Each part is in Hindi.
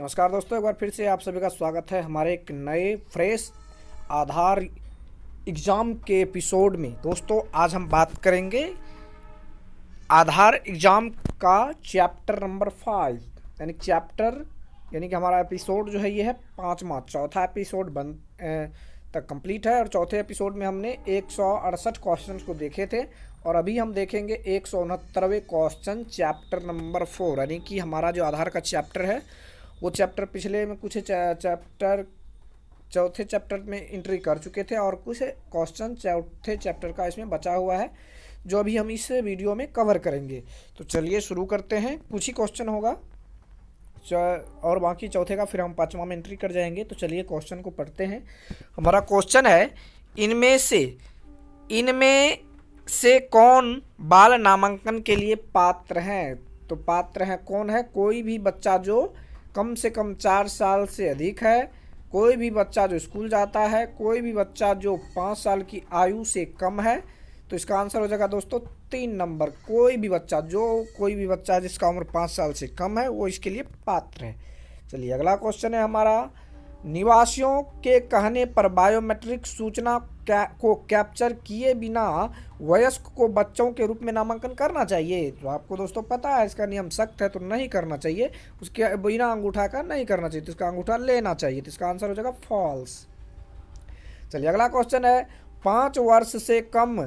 नमस्कार दोस्तों, एक बार फिर से आप सभी का स्वागत है हमारे एक नए फ्रेश आधार एग्ज़ाम के एपिसोड में। दोस्तों, आज हम बात करेंगे आधार एग्ज़ाम का चैप्टर नंबर 5 यानी कि हमारा एपिसोड जो है ये है पाँचवा। चौथा एपिसोड तक कंप्लीट है और चौथे एपिसोड में हमने 168 क्वेश्चन को देखे थे और अभी हम देखेंगे 169वें क्वेश्चन चैप्टर नंबर 4। यानी कि हमारा जो आधार का चैप्टर है वो चैप्टर पिछले में कुछ चैप्टर चौथे चैप्टर में एंट्री कर चुके थे और कुछ क्वेश्चन चौथे चैप्टर का इसमें बचा हुआ है जो अभी हम इस वीडियो में कवर करेंगे। तो चलिए शुरू करते हैं। कुछ ही क्वेश्चन होगा और बाकी चौथे का फिर हम पाँचवा में एंट्री कर जाएंगे। तो चलिए क्वेश्चन को पढ़ते हैं। हमारा क्वेश्चन है, इनमें से कौन बाल नामांकन के लिए पात्र हैं। तो पात्र हैं कौन है? कोई भी बच्चा जो कम से कम 4 साल से अधिक है, कोई भी बच्चा जो स्कूल जाता है, कोई भी बच्चा जो 5 साल की आयु से कम है। तो इसका आंसर हो जाएगा दोस्तों 3 नंबर। कोई भी बच्चा जिसका उम्र 5 साल से कम है वो इसके लिए पात्र है। चलिए अगला क्वेश्चन है हमारा, निवासियों के कहने पर बायोमेट्रिक सूचना को कैप्चर किए बिना वयस्क को बच्चों के रूप में नामांकन करना चाहिए। तो आपको दोस्तों पता है इसका नियम सख्त है, तो नहीं करना चाहिए। उसके बिना अंगूठा का नहीं करना चाहिए, तो इसका अंगूठा लेना चाहिए। तो इसका आंसर हो जाएगा फॉल्स। चलिए अगला क्वेश्चन है, 5 वर्ष से कम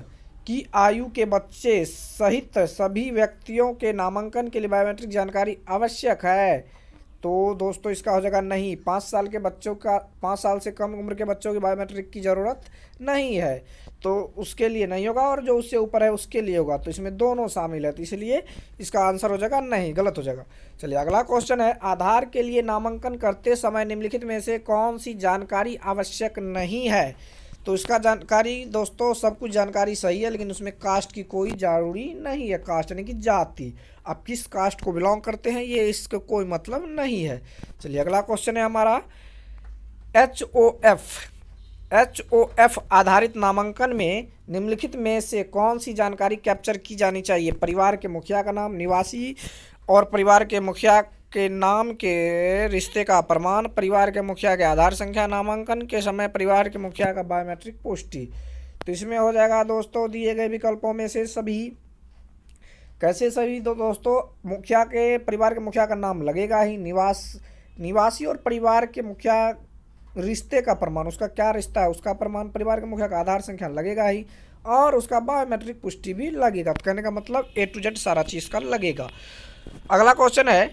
की आयु के बच्चे सहित सभी व्यक्तियों के नामांकन के लिए बायोमेट्रिक जानकारी आवश्यक है। तो दोस्तों इसका हो जाएगा नहीं। 5 साल से कम उम्र के बच्चों की बायोमेट्रिक की ज़रूरत नहीं है, तो उसके लिए नहीं होगा, और जो उससे ऊपर है उसके लिए होगा। तो इसमें दोनों शामिल है, तो इसलिए इसका आंसर हो जाएगा नहीं, गलत हो जाएगा। चलिए अगला क्वेश्चन है, आधार के लिए नामांकन करते समय निम्नलिखित में से कौन सी जानकारी आवश्यक नहीं है। तो इसका जानकारी दोस्तों सब कुछ जानकारी सही है, लेकिन उसमें कास्ट की कोई ज़रूरी नहीं है। कास्ट यानी कि जाति, आप किस कास्ट को बिलोंग करते हैं ये इसका कोई मतलब नहीं है। चलिए अगला क्वेश्चन है हमारा, एच.ओ.एफ आधारित नामांकन में निम्नलिखित में से कौन सी जानकारी कैप्चर की जानी चाहिए। परिवार के मुखिया का नाम, निवासी और परिवार के मुखिया के नाम के रिश्ते का प्रमाण, परिवार के मुखिया के आधार संख्या, नामांकन के समय परिवार के मुखिया का बायोमेट्रिक पुष्टि। तो इसमें हो जाएगा दोस्तों दिए गए विकल्पों में से सभी। कैसे सभी? तो दोस्तों परिवार के मुखिया का नाम लगेगा ही, निवासी और परिवार के मुखिया रिश्ते का प्रमाण, उसका क्या रिश्ता है उसका प्रमाण, परिवार के मुखिया का आधार संख्या लगेगा ही, और उसका बायोमेट्रिक पुष्टि भी लगेगा। तो कहने का मतलब A to Z सारा चीज़ का लगेगा। अगला क्वेश्चन है,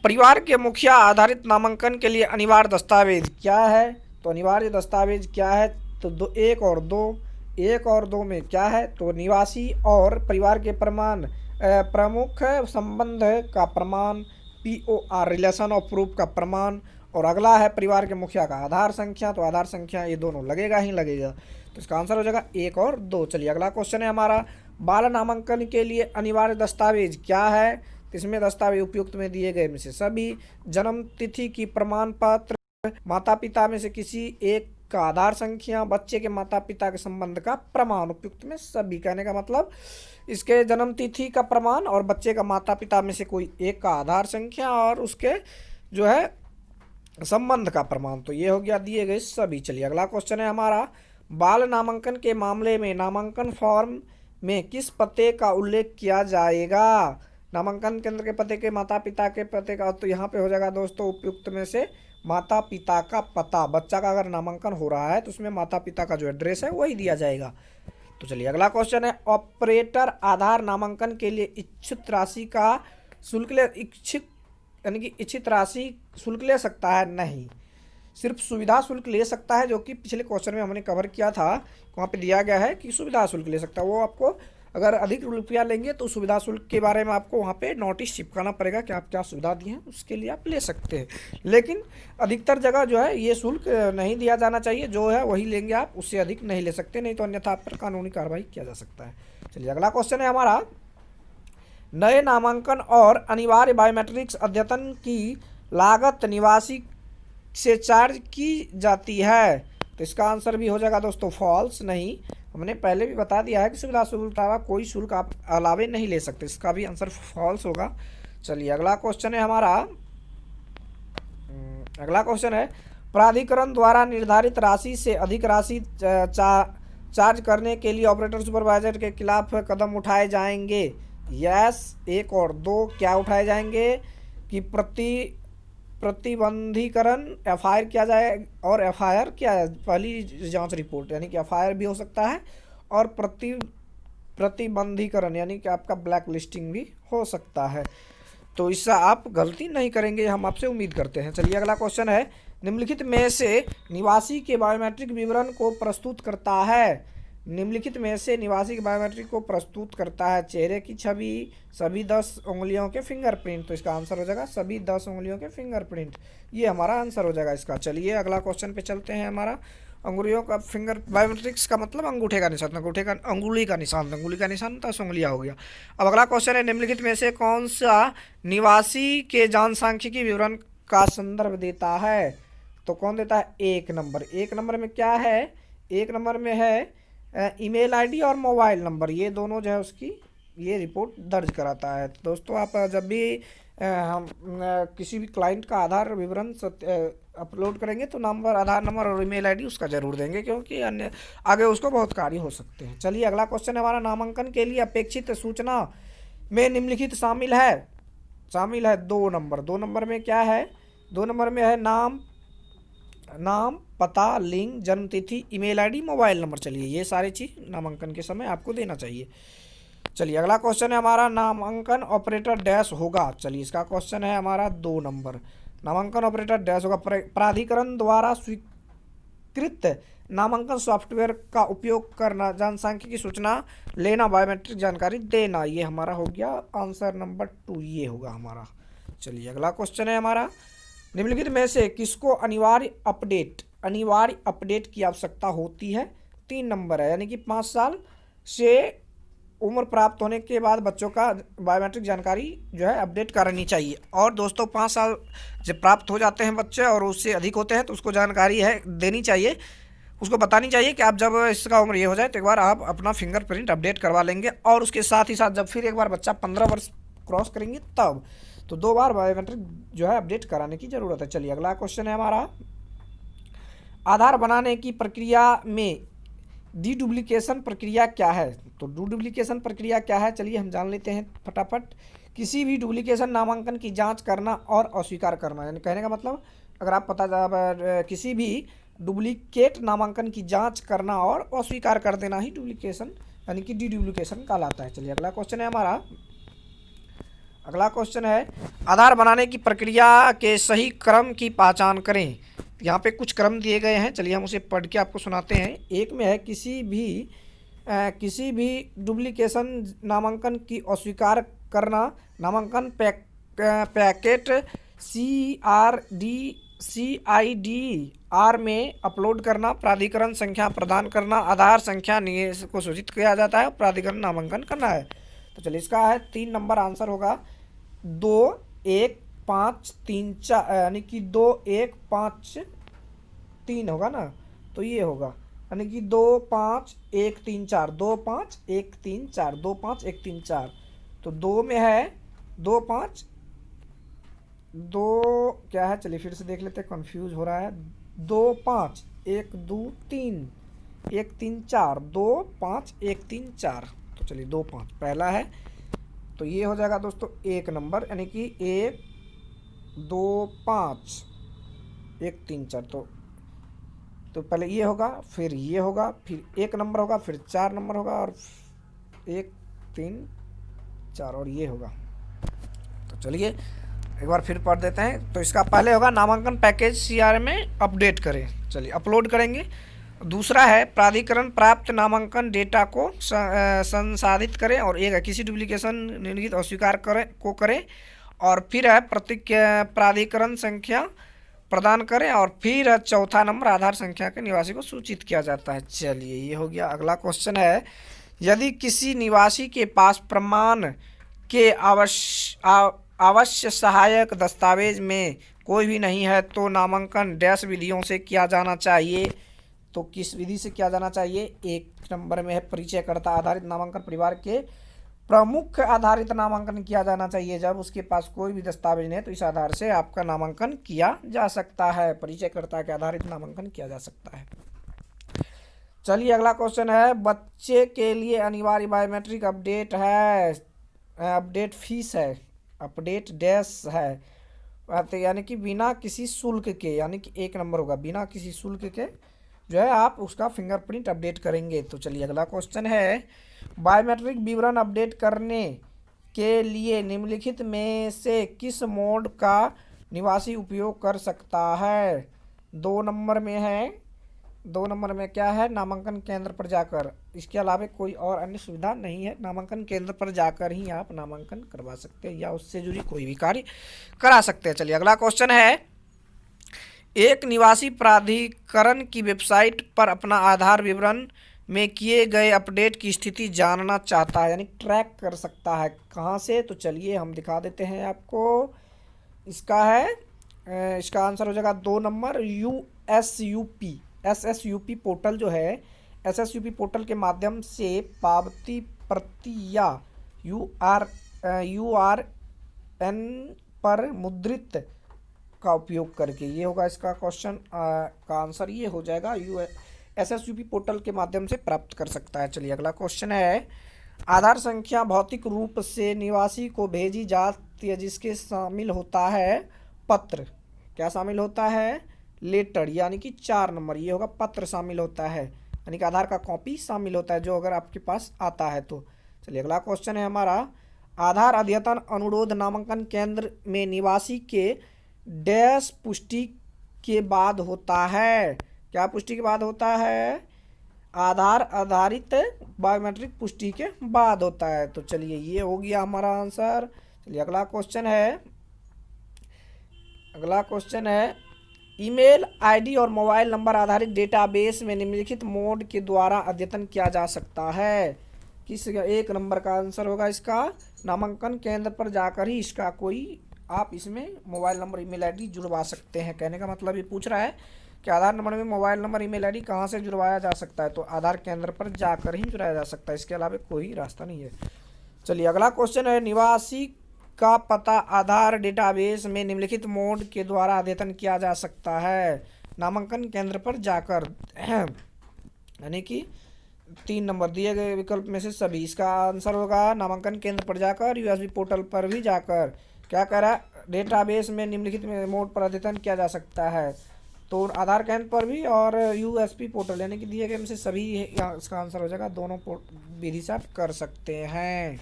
परिवार के मुखिया आधारित नामांकन के लिए अनिवार्य दस्तावेज क्या है। तो अनिवार्य दस्तावेज क्या है? तो 1 और 2 में क्या है? तो निवासी और परिवार के प्रमाण, प्रमुख संबंध का प्रमाण, POR रिलेशन ऑफ प्रूफ का प्रमाण, और अगला है परिवार के मुखिया का आधार संख्या। तो आधार संख्या ये दोनों लगेगा ही लगेगा। तो इसका आंसर हो जाएगा 1 और 2। चलिए अगला क्वेश्चन है हमारा, बाल नामांकन के लिए अनिवार्य दस्तावेज क्या है। तो इसमें दस्तावेज उपयुक्त में दिए गए में से सभी, जन्म तिथि की प्रमाण पत्र, माता पिता में से किसी एक का आधार संख्या, बच्चे के माता पिता के संबंध का प्रमाण, उपयुक्त में सभी। कहने का मतलब इसके जन्म तिथि का प्रमाण और बच्चे का माता पिता में से कोई एक का आधार संख्या और उसके जो है संबंध का प्रमाण। तो ये हो गया दिए गए सभी। चलिए अगला क्वेश्चन है हमारा, बाल नामांकन के मामले में नामांकन फॉर्म में किस पते का उल्लेख किया जाएगा। नामांकन केंद्र के पते के, माता पिता के पते का। तो यहाँ पे हो जाएगा दोस्तों उपयुक्त में से माता पिता का पता। बच्चा का अगर नामांकन हो रहा है तो उसमें माता पिता का जो एड्रेस है वही दिया जाएगा। तो चलिए अगला क्वेश्चन है, ऑपरेटर आधार नामांकन के लिए इच्छित राशि शुल्क ले सकता है? नहीं, सिर्फ सुविधा शुल्क ले सकता है, जो कि पिछले क्वेश्चन में हमने कवर किया था। वहाँ पे दिया गया है कि सुविधा शुल्क ले सकता है। वो आपको अगर अधिक रुपया लेंगे तो सुविधा शुल्क के बारे में आपको वहाँ पे नोटिस चिपकाना पड़ेगा कि आप क्या सुविधा दिए हैं, उसके लिए आप ले सकते हैं। लेकिन अधिकतर जगह जो है ये शुल्क नहीं दिया जाना चाहिए, जो है वही लेंगे आप, उससे अधिक नहीं ले सकते, नहीं तो अन्यथा आप पर कानूनी कार्रवाई किया जा सकता है। चलिए अगला क्वेश्चन है हमारा, नए नामांकन और अनिवार्य बायोमेट्रिक्स अद्यतन की लागत निवासी से चार्ज की जाती है। तो इसका आंसर भी हो जाएगा दोस्तों फॉल्स। नहीं, हमने पहले भी बता दिया है कि सुविधा शुल्क का कोई शुल्क आप अलावे नहीं ले सकते। इसका भी आंसर फॉल्स होगा। चलिए अगला क्वेश्चन है हमारा, अगला क्वेश्चन है, प्राधिकरण द्वारा निर्धारित राशि से अधिक राशि चार्ज करने के लिए ऑपरेटर सुपरवाइजर के खिलाफ कदम उठाए जाएंगे। यस, एक और दो क्या उठाए जाएंगे कि प्रतिबंधीकरण एफआईआर किया जाए, और एफआईआर क्या है, पहली जांच रिपोर्ट, यानी कि एफआईआर भी हो सकता है, और प्रतिबंधीकरण यानी कि आपका ब्लैक लिस्टिंग भी हो सकता है। तो इससे आप गलती नहीं करेंगे, हम आपसे उम्मीद करते हैं। चलिए अगला क्वेश्चन है, निम्नलिखित में से निवासी के बायोमेट्रिक विवरण को प्रस्तुत करता है। निम्नलिखित में से निवासी के बायोमेट्रिक को प्रस्तुत करता है। चेहरे की छवि, सभी 10 उंगलियों के फिंगरप्रिंट। तो इसका आंसर हो जाएगा सभी 10 उंगलियों के फिंगरप्रिंट, ये हमारा आंसर हो जाएगा इसका। चलिए अगला क्वेश्चन पे चलते हैं। हमारा अंगुलियों का फिंगर बायोमेट्रिक्स का मतलब अंगूठे का निशान, अंगूठे का अंगुली का निशान, अंगुली का निशान 10 उंगलियां हो गया। अब अगला क्वेश्चन है, निम्नलिखित में से कौन सा निवासी के जनसांख्यिकी विवरण का संदर्भ देता है। तो कौन देता है, 1 नंबर। 1 नंबर में क्या है, 1 नंबर में है ईमेल आईडी और मोबाइल नंबर, ये दोनों जो है उसकी ये रिपोर्ट दर्ज कराता है। तो दोस्तों आप जब भी हम किसी भी क्लाइंट का आधार विवरण अपलोड करेंगे तो नंबर, आधार नंबर और ईमेल आईडी उसका जरूर देंगे, क्योंकि अन्य आगे उसको बहुत कार्य हो सकते हैं। चलिए अगला क्वेश्चन है हमारा, नामांकन के लिए अपेक्षित सूचना में निम्नलिखित शामिल है 2 नंबर। 2 नंबर में क्या है, 2 नंबर में है नाम, पता, लिंग, जन्म तिथि, ईमेल आईडी, मोबाइल नंबर। चलिए ये सारी चीज़ नामांकन के समय आपको देना चाहिए। चलिए अगला क्वेश्चन है हमारा, नामांकन ऑपरेटर डैश होगा। चलिए इसका क्वेश्चन है हमारा 2 नंबर, नामांकन ऑपरेटर डैश होगा। प्राधिकरण द्वारा स्वीकृत नामांकन सॉफ्टवेयर का उपयोग करना, जनसांख्यिकी सूचना लेना, बायोमेट्रिक जानकारी देना, ये हमारा हो गया आंसर नंबर 2, ये होगा हमारा। चलिए अगला क्वेश्चन है हमारा, निम्नलिखित में से किसको अनिवार्य अपडेट की आवश्यकता होती है। 3 नंबर है, यानी कि 5 साल से उम्र प्राप्त होने के बाद बच्चों का बायोमेट्रिक जानकारी जो है अपडेट करानी चाहिए। और दोस्तों 5 साल जब प्राप्त हो जाते हैं बच्चे और उससे अधिक होते हैं तो उसको जानकारी है देनी चाहिए, उसको बतानी चाहिए कि आप जब इसका उम्र ये हो जाए तो एक बार आप अपना फिंगरप्रिंट अपडेट करवा लेंगे। और उसके साथ ही साथ जब फिर एक बार बच्चा 15 वर्ष क्रॉस करेंगे तब तो 2 बार बायोमेट्रिक जो है अपडेट कराने की ज़रूरत है। चलिए अगला क्वेश्चन है हमारा, आधार बनाने की प्रक्रिया में डुप्लीकेशन प्रक्रिया क्या है। तो डुप्लीकेशन प्रक्रिया क्या है, चलिए हम जान लेते हैं फटाफट। किसी भी डुप्लीकेशन नामांकन की जांच करना और अस्वीकार करना, यानी कहने का मतलब अगर आप किसी भी डुप्लीकेट नामांकन की जांच करना और अस्वीकार कर देना ही डुप्लीकेशन यानी कि डुप्लीकेशन कहलाता है। चलिए अगला क्वेश्चन है हमारा, अगला क्वेश्चन है, आधार बनाने की प्रक्रिया के सही क्रम की पहचान करें। यहाँ पे कुछ क्रम दिए गए हैं, चलिए हम उसे पढ़ के आपको सुनाते हैं। एक में है किसी भी डुप्लीकेशन नामांकन की अस्वीकार करना, नामांकन पैकेट CIDR में अपलोड करना, प्राधिकरण संख्या प्रदान करना, आधार संख्या को सूचित किया जाता है, प्राधिकरण नामांकन करना है। तो चलिए इसका है 3 नंबर आंसर होगा 2 1 5 3 4, यानी कि 2 1 5 3 होगा ना, तो ये होगा यानी कि 2 5 1 3 4, 2 5 1 3 4, 2 5 1 3 4। तो 2 में है 2 5 2 क्या है, चलिए फिर से देख लेते हैं, कंफ्यूज हो रहा है। 2 5 1 2 3 1 3 4, 2 5 1 3 4। तो चलिए 2 5 पहला है, तो ये हो जाएगा दोस्तों 1 नंबर, यानी कि 1 2 5 1 3 4। तो पहले ये होगा, फिर ये होगा, फिर 1 नंबर होगा, फिर 4 नंबर होगा, और 1 3 4 और ये होगा। तो चलिए एक बार फिर पढ़ देते हैं। तो इसका पहले होगा नामांकन पैकेज CIDR में अपडेट करें, चलिए अपलोड करेंगे। दूसरा है प्राधिकरण प्राप्त नामांकन डेटा को संसाधित करें, और एक है किसी डुप्लीकेशन निम्नलिखित अस्वीकार करें, और फिर है प्राधिकरण संख्या प्रदान करें, और फिर चौथा नंबर आधार संख्या के निवासी को सूचित किया जाता है। चलिए ये हो गया। अगला क्वेश्चन है, यदि किसी निवासी के पास प्रमाण के अवश्य सहायक दस्तावेज में कोई भी नहीं है तो नामांकन डैश विधियों से किया जाना चाहिए। तो किस विधि से किया जाना चाहिए, 1 नंबर में है परिचयकर्ता आधारित नामांकन, परिवार के प्रमुख आधारित नामांकन किया जाना चाहिए जब उसके पास कोई भी दस्तावेज नहीं है, तो इस आधार से आपका नामांकन किया जा सकता है, परिचयकर्ता के आधारित नामांकन किया जा सकता है। चलिए अगला क्वेश्चन है, बच्चे के लिए अनिवार्य बायोमेट्रिक अपडेट है, अपडेट फीस है, अपडेट डैश है, तो यानी कि बिना किसी शुल्क के, यानी कि 1 नंबर होगा, बिना किसी शुल्क के जो है आप उसका फिंगरप्रिंट अपडेट करेंगे। तो चलिए अगला क्वेश्चन है, बायोमेट्रिक विवरण अपडेट करने के लिए निम्नलिखित में से किस मोड का निवासी उपयोग कर सकता है? 2 नंबर में है, 2 नंबर में क्या है, नामांकन केंद्र पर जाकर, इसके अलावा कोई और अन्य सुविधा नहीं है, नामांकन केंद्र पर जाकर ही आप नामांकन करवा सकते हैं या उससे जुड़ी कोई भी कार्य करा सकते हैं। चलिए अगला क्वेश्चन है, एक निवासी प्राधिकरण की वेबसाइट पर अपना आधार विवरण में किए गए अपडेट की स्थिति जानना चाहता है, यानी ट्रैक कर सकता है, कहाँ से? तो चलिए हम दिखा देते हैं आपको। इसका है, इसका आंसर हो जाएगा 2 नंबर, एसएसयूपी पोर्टल जो है, एसएसयूपी पोर्टल के माध्यम से पावती प्रति या यूआरएन पर मुद्रित का उपयोग करके, ये होगा इसका क्वेश्चन का आंसर, ये हो जाएगा एसएसयूपी पोर्टल के माध्यम से प्राप्त कर सकता है। चलिए अगला क्वेश्चन है, आधार संख्या भौतिक रूप से निवासी को भेजी जाती है जिसके शामिल होता है पत्र, क्या शामिल होता है? लेटर, यानी कि 4 नंबर, ये होगा पत्र शामिल होता है, यानी कि आधार का कॉपी शामिल होता है जो अगर आपके पास आता है तो। चलिए अगला क्वेश्चन है हमारा, आधार अद्यतन अनुरोध नामांकन केंद्र में निवासी के डैश पुष्टि के बाद होता है, क्या पुष्टि के बाद होता है? आधार आधारित बायोमेट्रिक पुष्टि के बाद होता है। तो चलिए ये हो गया हमारा आंसर। चलिए अगला क्वेश्चन है, अगला क्वेश्चन है, ईमेल आईडी और मोबाइल नंबर आधारित डेटाबेस में निम्नलिखित मोड के द्वारा अद्यतन किया जा सकता है, किस? 1 नंबर का आंसर होगा इसका, नामांकन केंद्र पर जाकर ही इसका कोई आप इसमें मोबाइल नंबर ईमेल आईडी जुड़वा सकते हैं। कहने का मतलब ये पूछ रहा है कि आधार नंबर में मोबाइल नंबर ईमेल आईडी कहाँ से जुड़वाया जा सकता है, तो आधार केंद्र पर जाकर ही जुड़ाया जा सकता है, इसके अलावा कोई रास्ता नहीं है। चलिए अगला क्वेश्चन है, निवासी का पता आधार डेटाबेस में निम्नलिखित मोड के द्वारा अद्यतन किया जा सकता है, नामांकन केंद्र पर जाकर, यानी कि 3 नंबर दिए गए विकल्प में से सभी, इसका आंसर होगा नामांकन केंद्र पर जाकर, यूएसबी पोर्टल पर भी जाकर, क्या कह रहा है, डेटाबेस में निम्नलिखित मोड पर अद्यतन किया जा सकता है, तो आधार केंद्र पर भी और यूएसपी पोर्टल, यानी कि दिए गए में से सभी, इसका आंसर हो जाएगा, दोनों विधि से आप कर सकते हैं।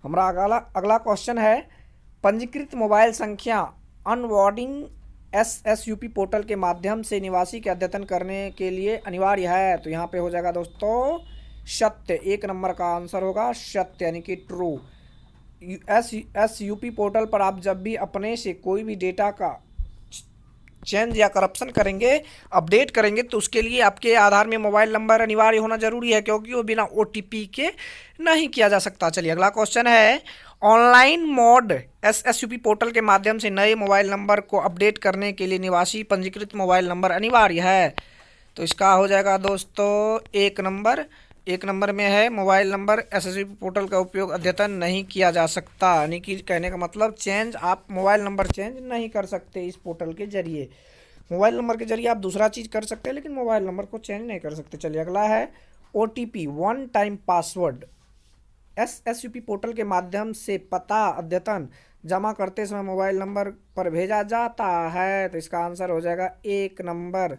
हमारा अगला क्वेश्चन है, पंजीकृत मोबाइल संख्या अनबोर्डिंग एसएसयूपी पोर्टल के माध्यम से निवासी के अद्यतन करने के लिए अनिवार्य है, तो यहाँ पे हो जाएगा दोस्तों सत्य, 1 नंबर का आंसर होगा सत्य, यानी कि ट्रू। एसयूपी पोर्टल पर आप जब भी अपने से कोई भी डेटा का चेंज या करप्शन करेंगे, अपडेट करेंगे, तो उसके लिए आपके आधार में मोबाइल नंबर अनिवार्य होना जरूरी है, क्योंकि वो बिना ओटीपी के नहीं किया जा सकता। चलिए अगला क्वेश्चन है, ऑनलाइन मोड एसएसयूपी पोर्टल के माध्यम से नए मोबाइल नंबर को अपडेट करने के लिए निवासी पंजीकृत मोबाइल नंबर अनिवार्य है, तो इसका हो जाएगा दोस्तों 1 नंबर, 1 नंबर में है, मोबाइल नंबर एसएसयूपी पोर्टल का उपयोग अद्यतन नहीं किया जा सकता, यानी कि कहने का मतलब चेंज, आप मोबाइल नंबर चेंज नहीं कर सकते इस पोर्टल के जरिए, मोबाइल नंबर के जरिए आप दूसरा चीज़ कर सकते हैं लेकिन मोबाइल नंबर को चेंज नहीं कर सकते। चलिए अगला है, ओटीपी 1 टाइम पासवर्ड एसएसयूपी पोर्टल के माध्यम से पता अद्यतन जमा करते समय मोबाइल नंबर पर भेजा जाता है, तो इसका आंसर हो जाएगा 1 नंबर,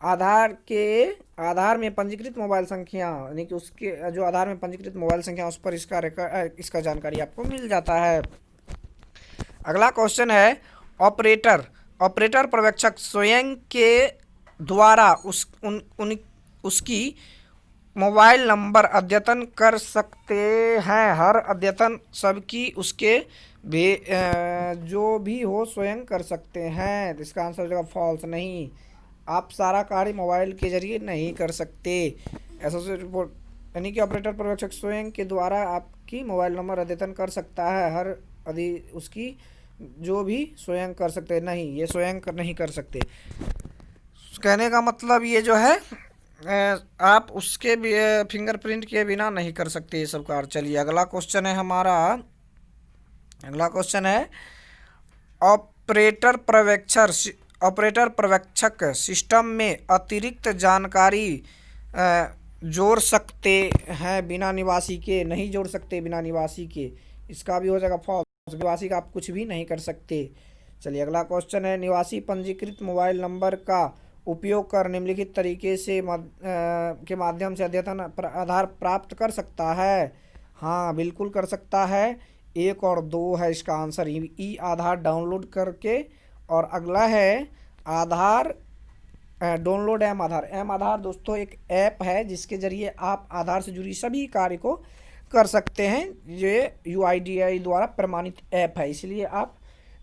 आधार में पंजीकृत मोबाइल संख्या, यानी कि उसके जो आधार में पंजीकृत मोबाइल संख्या उस पर इसका जानकारी आपको मिल जाता है। अगला क्वेश्चन है, ऑपरेटर पर्यवेक्षक स्वयं के द्वारा उसकी मोबाइल नंबर अद्यतन कर सकते हैं, हर अद्यतन सबकी उसके जो भी हो स्वयं कर सकते हैं, तो इसका आंसर हो जाएगा फॉल्स, नहीं, आप सारा कार्य मोबाइल के जरिए नहीं कर सकते। एसोसिएट रिपोर्ट, यानी कि ऑपरेटर पर्यवेक्षक स्वयं के द्वारा आपकी मोबाइल नंबर अद्यतन कर सकता है, हर उसकी जो भी स्वयं कर सकते हैं, नहीं, ये स्वयं नहीं कर सकते। कहने का मतलब ये जो है आप उसके भी फिंगरप्रिंट के बिना नहीं कर सकते ये सब कार्य। चलिए अगला क्वेश्चन है हमारा। अगला क्वेश्चन है ऑपरेटर पर्यवेक्षक सिस्टम में अतिरिक्त जानकारी जोड़ सकते हैं बिना निवासी के? नहीं जोड़ सकते बिना निवासी के। इसका भी हो जाएगा फॉल्स। निवासी का आप कुछ भी नहीं कर सकते। चलिए अगला क्वेश्चन है निवासी पंजीकृत मोबाइल नंबर का उपयोग कर निम्नलिखित तरीके से के माध्यम से अद्यतन आधार प्राप्त कर सकता है? हाँ बिल्कुल कर सकता है। एक और दो है इसका आंसर। ई आधार डाउनलोड करके, और अगला है आधार डाउनलोड एम आधार दोस्तों एक ऐप है जिसके ज़रिए आप आधार से जुड़ी सभी कार्य को कर सकते हैं। ये UIDAI द्वारा प्रमाणित ऐप है, इसलिए आप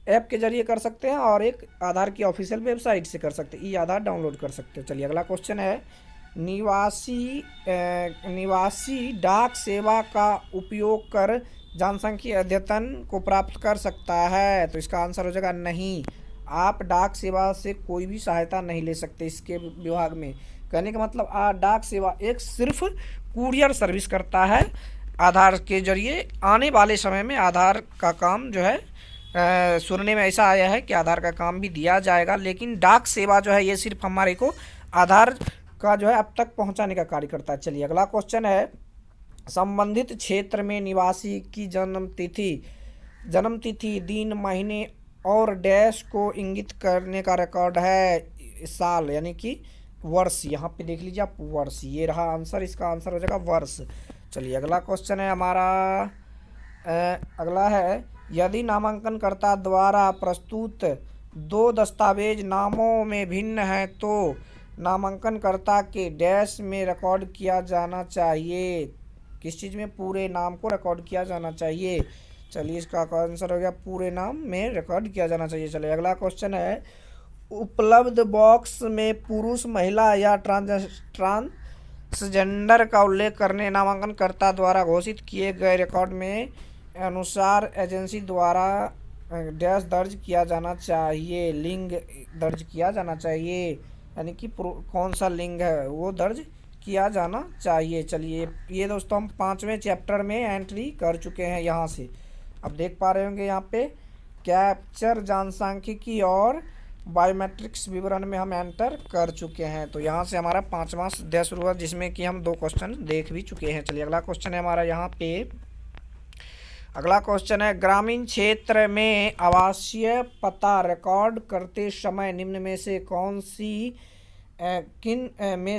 ऐप के जरिए कर सकते हैं और एक आधार की ऑफिशियल वेबसाइट से कर सकते हैं। ई आधार डाउनलोड कर सकते हो। चलिए अगला क्वेश्चन है निवासी डाक सेवा का उपयोग कर जनसंख्या अद्यतन को प्राप्त कर सकता है? तो इसका आंसर हो जाएगा नहीं। आप डाक सेवा से कोई भी सहायता नहीं ले सकते इसके विभाग में। कहने का मतलब डाक सेवा एक सिर्फ कुरियर सर्विस करता है आधार के जरिए। आने वाले समय में आधार का काम जो है सुनने में ऐसा आया है कि आधार का काम भी दिया जाएगा, लेकिन डाक सेवा जो है ये सिर्फ हमारे को आधार का जो है अब तक पहुंचाने का कार्य करता है। चलिए अगला क्वेश्चन है संबंधित क्षेत्र में निवासी की जन्म तिथि दिन महीने और डैश को इंगित करने का रिकॉर्ड है साल यानी कि वर्ष। यहाँ पे देख लीजिए आप वर्ष, ये रहा आंसर। इसका आंसर हो जाएगा वर्ष। चलिए अगला क्वेश्चन है हमारा। अगला है यदि नामांकनकर्ता द्वारा प्रस्तुत दो दस्तावेज नामों में भिन्न हैं तो नामांकनकर्ता के डैश में रिकॉर्ड किया जाना चाहिए? किस चीज़ में? पूरे नाम को रिकॉर्ड किया जाना चाहिए। चलिए इसका आंसर हो गया पूरे नाम में रिकॉर्ड किया जाना चाहिए। चलिए अगला क्वेश्चन है उपलब्ध बॉक्स में पुरुष महिला या ट्रांसजेंडर का उल्लेख करने नामांकनकर्ता द्वारा घोषित किए गए रिकॉर्ड में अनुसार एजेंसी द्वारा डैश दर्ज किया जाना चाहिए, लिंग दर्ज किया जाना चाहिए, यानी कि कौन सा लिंग है वो दर्ज किया जाना चाहिए। चलिए ये दोस्तों हम 5वें चैप्टर में एंट्री कर चुके हैं। यहाँ से अब देख पा रहे होंगे यहाँ पे कैप्चर जनसांख्यिकी और बायोमेट्रिक्स विवरण में हम एंटर कर चुके हैं। तो यहाँ से हमारा 5वां अध्याय शुरू हुआ जिसमें कि हम 2 क्वेश्चन देख भी चुके हैं। चलिए अगला क्वेश्चन है हमारा यहाँ पे। अगला क्वेश्चन है ग्रामीण क्षेत्र में आवासीय पता रिकॉर्ड करते समय निम्न में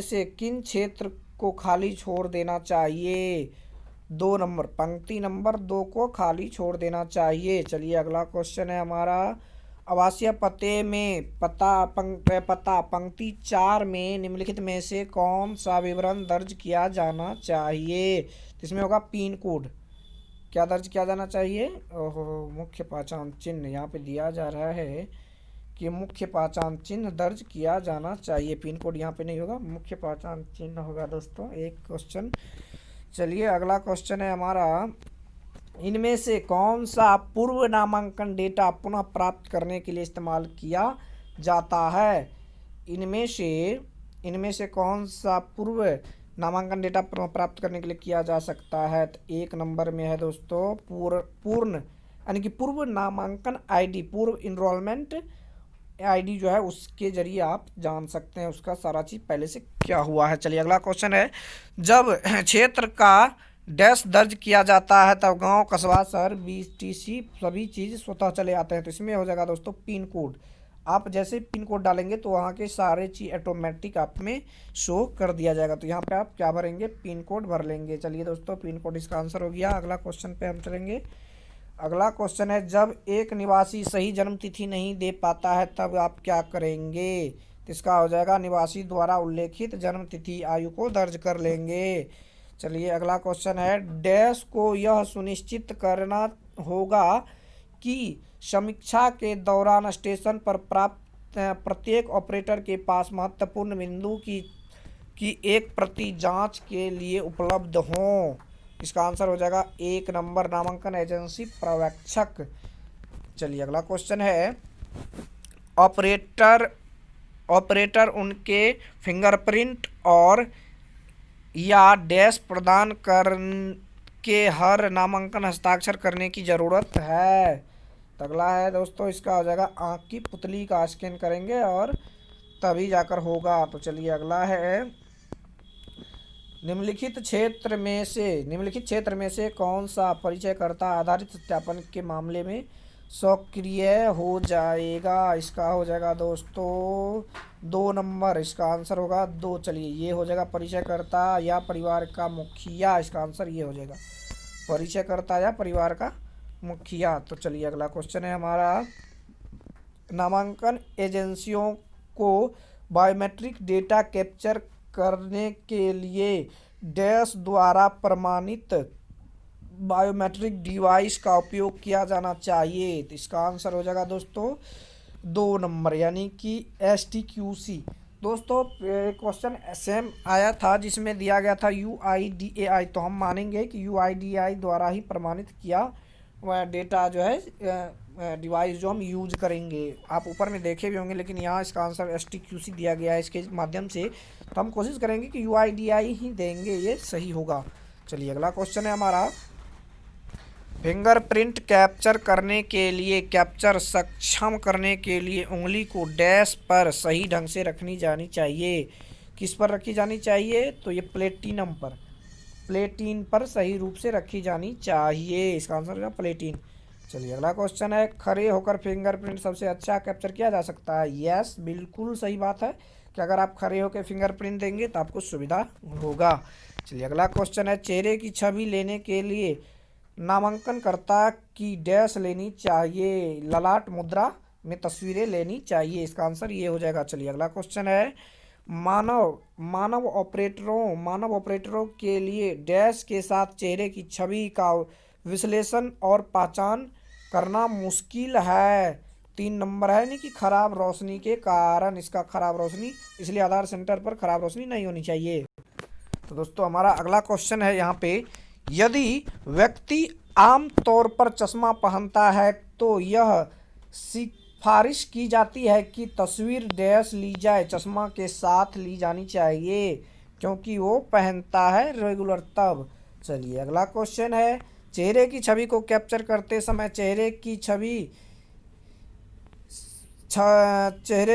से किन क्षेत्र को खाली छोड़ देना चाहिए? 2 नंबर, पंक्ति नंबर 2 को खाली छोड़ देना चाहिए। चलिए अगला क्वेश्चन है हमारा आवासीय पते में पता पंक्ति 4 में निम्नलिखित में से कौन सा विवरण दर्ज किया जाना चाहिए? तो इसमें होगा पिन कोड। क्या दर्ज किया जाना चाहिए? ओहो, मुख्य पहचान चिन्ह यहाँ पे दिया जा रहा है कि मुख्य पहचान चिन्ह दर्ज किया जाना चाहिए। पिन कोड यहाँ पे नहीं होगा, मुख्य पहचान चिन्ह होगा दोस्तों। एक क्वेश्चन। चलिए अगला क्वेश्चन है हमारा इनमें से कौन सा पूर्व नामांकन डेटा पुनः प्राप्त करने के लिए इस्तेमाल किया जाता है? इनमें से कौन सा पूर्व नामांकन डेटा प्राप्त करने के लिए किया जा सकता है? तो 1 नंबर में है दोस्तों पूर्ण यानी कि पूर्व नामांकन आईडी, पूर्व इनरोलमेंट आईडी जो है उसके जरिए आप जान सकते हैं उसका सारा चीज़ पहले से क्या हुआ है। चलिए अगला क्वेश्चन है जब क्षेत्र का डैश दर्ज किया जाता है तब गांव, कस्बा, शहर, BTC सभी चीज़ स्वतः चले आते हैं। तो इसमें हो जाएगा दोस्तों पिन कोड। आप जैसे पिन कोड डालेंगे तो वहाँ के सारे चीज़ ऑटोमेटिक आप में शो कर दिया जाएगा। तो यहाँ पे आप क्या भरेंगे? पिन कोड भर लेंगे। चलिए दोस्तों पिन कोड इसका आंसर हो गया। अगला क्वेश्चन पे हम चलेंगे। अगला क्वेश्चन है जब एक निवासी सही जन्म तिथि नहीं दे पाता है तब आप क्या करेंगे? तो इसका हो जाएगा निवासी द्वारा उल्लेखित जन्म तिथि आयु को दर्ज कर लेंगे। चलिए अगला क्वेश्चन है डैश को यह सुनिश्चित करना होगा कि समीक्षा के दौरान स्टेशन पर प्राप्त प्रत्येक ऑपरेटर के पास महत्वपूर्ण बिंदु की एक प्रति जांच के लिए उपलब्ध हो। इसका आंसर हो जाएगा 1 नंबर नामांकन एजेंसी पर्यवेक्षक। चलिए अगला क्वेश्चन है ऑपरेटर उनके फिंगरप्रिंट और या डैश प्रदान कर के हर नामांकन हस्ताक्षर करने की ज़रूरत है। तो अगला है दोस्तों, इसका हो जाएगा आँख की पुतली का स्कैन करेंगे और तभी जाकर होगा। तो चलिए अगला है, निम्नलिखित क्षेत्र में से कौन सा परिचयकर्ता आधारित सत्यापन के मामले में सक्रिय हो जाएगा। इसका हो जाएगा दोस्तों 2 नंबर, इसका आंसर होगा 2। चलिए ये हो जाएगा परिचयकर्ता या परिवार का मुखिया, इसका आंसर ये हो जाएगा परिचयकर्ता या परिवार का मुखिया। तो चलिए अगला क्वेश्चन है हमारा, नामांकन एजेंसियों को बायोमेट्रिक डेटा कैप्चर करने के लिए डैश द्वारा प्रमाणित बायोमेट्रिक डिवाइस का उपयोग किया जाना चाहिए। तो इसका आंसर हो जाएगा दोस्तों 2 नंबर, यानी कि STQC। दोस्तों क्वेश्चन सेम आया था जिसमें दिया गया था UIDAI, तो हम मानेंगे कि UIDAI द्वारा ही प्रमाणित किया वह डेटा जो है डिवाइस जो हम यूज करेंगे। आप ऊपर में देखे भी होंगे, लेकिन यहाँ इसका आंसर STQC दिया गया है इसके माध्यम से, तो हम कोशिश करेंगे कि UIDAI ही देंगे, ये सही होगा। चलिए अगला क्वेश्चन है हमारा, फिंगरप्रिंट कैप्चर करने के लिए कैप्चर सक्षम करने के लिए उंगली को डैश पर सही ढंग से रखनी जानी चाहिए। किस पर रखी जानी चाहिए? तो ये प्लेटिन पर सही रूप से रखी जानी चाहिए। इसका आंसर है प्लेटिन। चलिए अगला क्वेश्चन है, खड़े होकर फिंगरप्रिंट सबसे अच्छा कैप्चर किया जा सकता है। यस, बिल्कुल सही बात है कि अगर आप खड़े होकर फिंगरप्रिंट देंगे तो आपको सुविधा होगा। चलिए अगला क्वेश्चन है, चेहरे की छवि लेने के लिए नामांकनकर्ता की डैश लेनी चाहिए, ललाट मुद्रा में तस्वीरें लेनी चाहिए। इसका आंसर ये हो जाएगा। चलिए अगला क्वेश्चन है, मानव ऑपरेटरों के लिए डैश के साथ चेहरे की छवि का विश्लेषण और पहचान करना मुश्किल है। 3 नंबर है, यानी कि खराब रोशनी के कारण। इसका खराब रोशनी, इसलिए आधार सेंटर पर खराब रोशनी नहीं होनी चाहिए। तो दोस्तों हमारा अगला क्वेश्चन है यहाँ पे, यदि व्यक्ति आम तौर पर चश्मा पहनता है तो यह सिफारिश की जाती है कि तस्वीर डैश ली जाए, चश्मा के साथ ली जानी चाहिए क्योंकि वो पहनता है रेगुलर तब। चलिए अगला क्वेश्चन है, चेहरे की छवि को कैप्चर करते समय चेहरे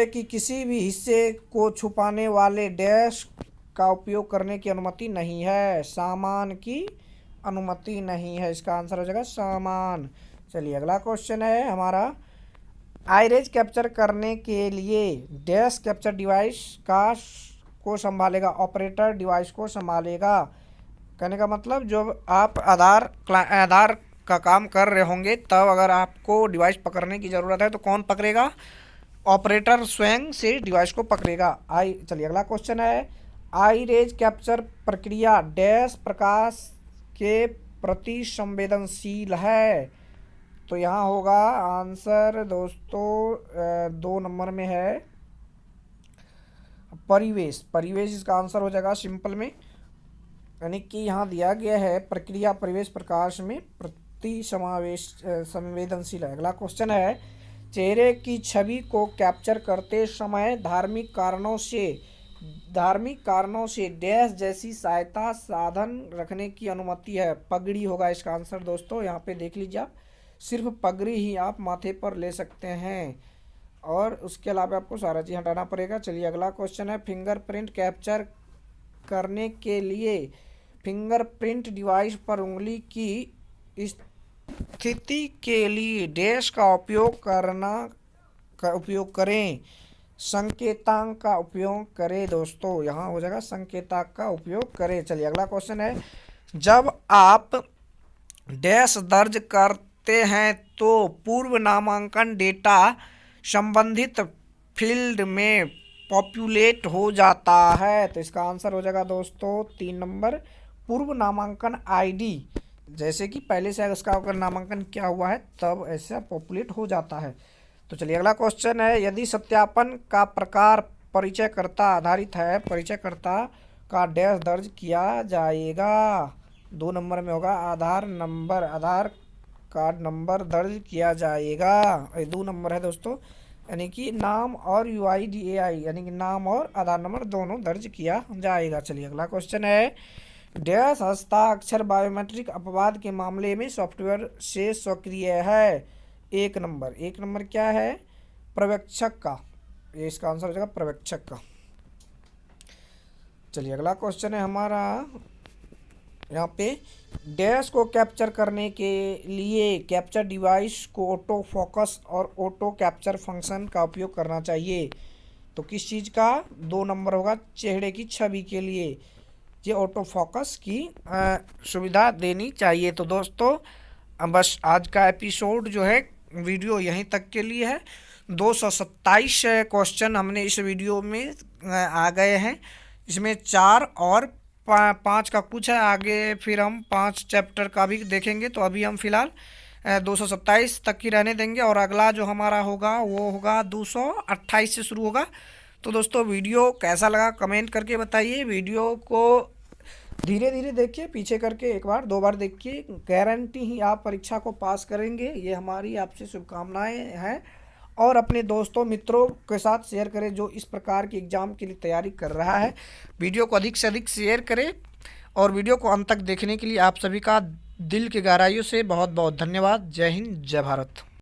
की किसी भी हिस्से को छुपाने वाले डैश का उपयोग करने की अनुमति नहीं है। सामान की अनुमति नहीं है। इसका आंसर हो जाएगा सामान। चलिए अगला क्वेश्चन है हमारा, आइरेज कैप्चर करने के लिए डैश कैप्चर डिवाइस को संभालेगा, ऑपरेटर डिवाइस को संभालेगा। कहने का मतलब जब आप आधार का काम कर रहे होंगे तब अगर आपको डिवाइस पकड़ने की ज़रूरत है तो कौन पकड़ेगा? ऑपरेटर स्वयं से डिवाइस को पकड़ेगा। चलिए अगला क्वेश्चन है, आइरेज कैप्चर प्रक्रिया डैश प्रकाश के प्रति संवेदनशील है। तो यहाँ होगा आंसर दोस्तों 2 नंबर में है परिवेश इसका आंसर हो जाएगा सिंपल में, यानी कि यहाँ दिया गया है प्रक्रिया परिवेश प्रकाश में प्रति संवेदनशील है। अगला क्वेश्चन है, चेहरे की छवि को कैप्चर करते समय धार्मिक कारणों से डैश जैसी सहायता साधन रखने की अनुमति है। पगड़ी होगा इसका आंसर दोस्तों। यहाँ पे देख लीजिए आप, सिर्फ पगड़ी ही आप माथे पर ले सकते हैं और उसके अलावा आपको सारा चीज़ हटाना पड़ेगा। चलिए अगला क्वेश्चन है, फिंगरप्रिंट कैप्चर करने के लिए फिंगरप्रिंट डिवाइस पर उंगली की स्थिति के लिए डैश का उपयोग करें, संकेतांक का उपयोग करें दोस्तों। यहाँ हो जाएगा संकेतांक का उपयोग करें। चलिए अगला क्वेश्चन है, जब आप डैश दर्ज करते हैं तो पूर्व नामांकन डेटा संबंधित फील्ड में पॉपुलेट हो जाता है। तो इसका आंसर हो जाएगा दोस्तों 3 नंबर, पूर्व नामांकन आईडी। जैसे कि पहले से उसका अगर नामांकन किया हुआ है तब ऐसा पॉपुलेट हो जाता है। तो चलिए अगला क्वेश्चन है, यदि सत्यापन का प्रकार परिचयकर्ता आधारित है, परिचयकर्ता का डैश दर्ज किया जाएगा। 2 नंबर में होगा आधार कार्ड नंबर दर्ज किया जाएगा। 2 नंबर है दोस्तों, यानी कि नाम और UIDAI यानी कि नाम और आधार नंबर दोनों दर्ज किया जाएगा। चलिए अगला क्वेश्चन है, डैश हस्ताक्षर बायोमेट्रिक अपवाद के मामले में सॉफ्टवेयर से सक्रिय है। एक नंबर क्या है? पर्यवेक्षक का, ये इसका आंसर हो जाएगा पर्यवेक्षक का। चलिए अगला क्वेश्चन है हमारा, यहाँ पे डैश को कैप्चर करने के लिए कैप्चर डिवाइस को ऑटो फोकस और ऑटो कैप्चर फंक्शन का उपयोग करना चाहिए। तो किस चीज़ का? 2 नंबर होगा, चेहरे की छवि के लिए ये ऑटो फोकस की सुविधा देनी चाहिए। तो दोस्तों बस आज का एपिसोड जो है वीडियो यहीं तक के लिए है। 227 क्वेश्चन हमने इस वीडियो में आ गए हैं। इसमें 4 और 5 का कुछ है, आगे फिर हम 5 चैप्टर का भी देखेंगे। तो अभी हम फिलहाल 227 तक ही रहने देंगे और अगला जो हमारा होगा वो होगा 228 से शुरू होगा। तो दोस्तों वीडियो कैसा लगा कमेंट करके बताइए। वीडियो को धीरे धीरे देखिए, पीछे करके एक बार 2 बार देखिए, गारंटी ही आप परीक्षा को पास करेंगे, ये हमारी आपसे शुभकामनाएं हैं। और अपने दोस्तों मित्रों के साथ शेयर करें जो इस प्रकार की एग्ज़ाम के लिए तैयारी कर रहा है। वीडियो को अधिक से अधिक शेयर करें और वीडियो को अंत तक देखने के लिए आप सभी का दिल की गहराइयों से बहुत बहुत धन्यवाद। जय हिंद, जय भारत।